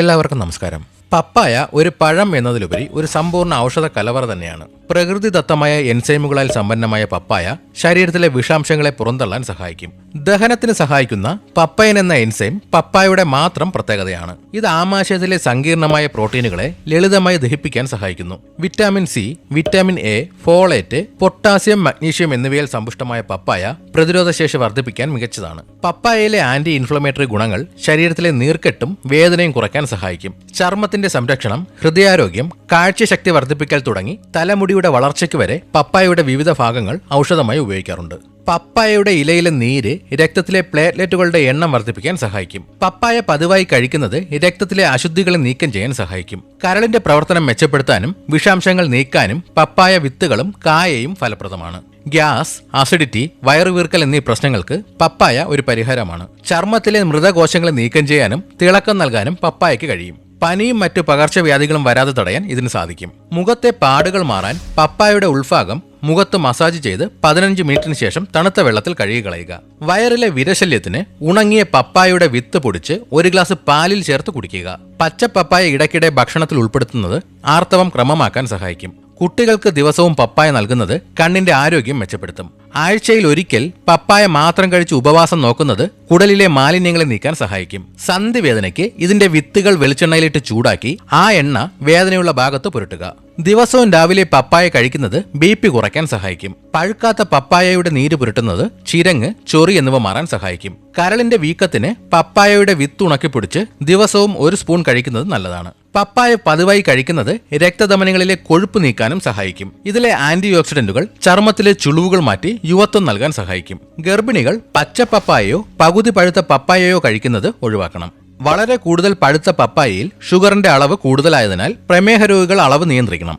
എല്ലാവർക്കും നമസ്കാരം. പപ്പായ ഒരു പഴം എന്നതിലുപരി ഒരു സമ്പൂർണ്ണ ഔഷധ കലവറ തന്നെയാണ്. പ്രകൃതിദത്തമായ എൻസൈമുകളാൽ സമ്പന്നമായ പപ്പായ ശരീരത്തിലെ വിഷാംശങ്ങളെ പുറന്തള്ളാൻ സഹായിക്കും. ദഹനത്തിന് സഹായിക്കുന്ന പപ്പൈൻ എന്ന എൻസൈം പപ്പായയുടെ മാത്രം പ്രത്യേകതയാണ്. ഇത് ആമാശയത്തിലെ സങ്കീർണമായ പ്രോട്ടീനുകളെ ലളിതമായി ദഹിപ്പിക്കാൻ സഹായിക്കുന്നു. Vitamin C, vitamin A, folate, potassium, magnesium എന്നിവയാൽ സമ്പുഷ്ടമായ പപ്പായ പ്രതിരോധശേഷി വർദ്ധിപ്പിക്കാൻ മികച്ചതാണ്. പപ്പായയിലെ ആന്റി ഇൻഫ്ലമേറ്ററി ഗുണങ്ങൾ ശരീരത്തിലെ നീർക്കെട്ടും വേദനയും കുറയ്ക്കാൻ സഹായിക്കും. ചർമ്മത്തിന്റെ സംരക്ഷണം, ഹൃദയാരോഗ്യം, കാഴ്ചശക്തി വർദ്ധിപ്പിക്കൽ തുടങ്ങി തലമുടിയുടെ വളർച്ചയ്ക്ക് വരെ പപ്പായയുടെ വിവിധ ഭാഗങ്ങൾ ഔഷധമായി ഉപയോഗിക്കാറുണ്ട്. പപ്പായയുടെ ഇലയിലെ നീര് രക്തത്തിലെ പ്ലേറ്റ്ലെറ്റുകളുടെ എണ്ണം വർദ്ധിപ്പിക്കാൻ സഹായിക്കും. പപ്പായ പതിവായി കഴിക്കുന്നത് രക്തത്തിലെ അശുദ്ധികളെ നീക്കം ചെയ്യാൻ സഹായിക്കും. കരളിന്റെ പ്രവർത്തനം മെച്ചപ്പെടുത്താനും വിഷാംശങ്ങൾ നീക്കാനും പപ്പായ വിത്തുകളും കായയും ഫലപ്രദമാണ്. ഗ്യാസ്, അസിഡിറ്റി, വയറുവീർക്കൽ എന്നീ പ്രശ്നങ്ങൾക്ക് പപ്പായ ഒരു പരിഹാരമാണ്. ചർമ്മത്തിലെ മൃതകോശങ്ങളെ നീക്കം ചെയ്യാനും തിളക്കം നൽകാനും പപ്പായയ്ക്ക് കഴിയും. പനിയും മറ്റു പകർച്ചവ്യാധികളും വരാതെ തടയാൻ ഇതിന് സാധിക്കും. മുഖത്തെ പാടുകൾ മാറാൻ പപ്പായയുടെ ഉൾഭാഗം മുഖത്ത് മസാജ് ചെയ്ത് 15 മിനിറ്റിന് ശേഷം തണുത്ത വെള്ളത്തിൽ കഴുകി കളയുക. വയറിലെ വിരശല്യത്തിന് ഉണങ്ങിയ പപ്പായയുടെ വിത്ത് പൊടിച്ച് 1 ഗ്ലാസ് പാലിൽ ചേർത്ത് കുടിക്കുക. പച്ച പപ്പായ ഇടയ്ക്കിടെ ഭക്ഷണത്തിൽ ഉൾപ്പെടുത്തുന്നത് ആർത്തവം ക്രമമാക്കാൻ സഹായിക്കും. കുട്ടികൾക്ക് ദിവസവും പപ്പായ നൽകുന്നത് കണ്ണിന്റെ ആരോഗ്യം മെച്ചപ്പെടുത്തും. ആഴ്ചയിൽ ഒരിക്കൽ പപ്പായ മാത്രം കഴിച്ച് ഉപവാസം നോക്കുന്നത് കുടലിലെ മാലിന്യങ്ങളെ നീക്കാൻ സഹായിക്കും. സന്ധിവേദനയ്ക്ക് ഇതിന്റെ വിത്തുകൾ വെളിച്ചെണ്ണയിലിട്ട് ചൂടാക്കി ആ എണ്ണ വേദനയുള്ള ഭാഗത്ത് പുരട്ടുക. ദിവസവും രാവിലെ പപ്പായ കഴിക്കുന്നത് BP കുറയ്ക്കാൻ സഹായിക്കും. പഴുക്കാത്ത പപ്പായയുടെ നീര് പുരട്ടുന്നത് ചിരങ്ങ്, ചൊറി എന്നിവ മാറാൻ സഹായിക്കും. കരളിന്റെ വീക്കത്തിന് പപ്പായയുടെ വിത്ത് ഉണക്കിപ്പൊടിച്ച് ദിവസവും 1 സ്പൂൺ കഴിക്കുന്നത് നല്ലതാണ്. പപ്പായ പതിവായി കഴിക്കുന്നത് രക്തധമനികളിലെ കൊഴുപ്പ് നീക്കാനും സഹായിക്കും. ഇതിലെ ആന്റി ഓക്സിഡന്റുകൾ ചർമ്മത്തിലെ ചുളിവുകൾ മാറ്റി യുവത്വം നൽകാൻ സഹായിക്കും. ഗർഭിണികൾ പച്ച പപ്പായയോ പകുതി പഴുത്ത പപ്പായയോ കഴിക്കുന്നത് ഒഴിവാക്കണം. വളരെ കൂടുതൽ പഴുത്ത പപ്പായയിൽ ഷുഗറിന്റെ അളവ് കൂടുതലായതിനാൽ പ്രമേഹ രോഗികൾ അളവ് നിയന്ത്രിക്കണം.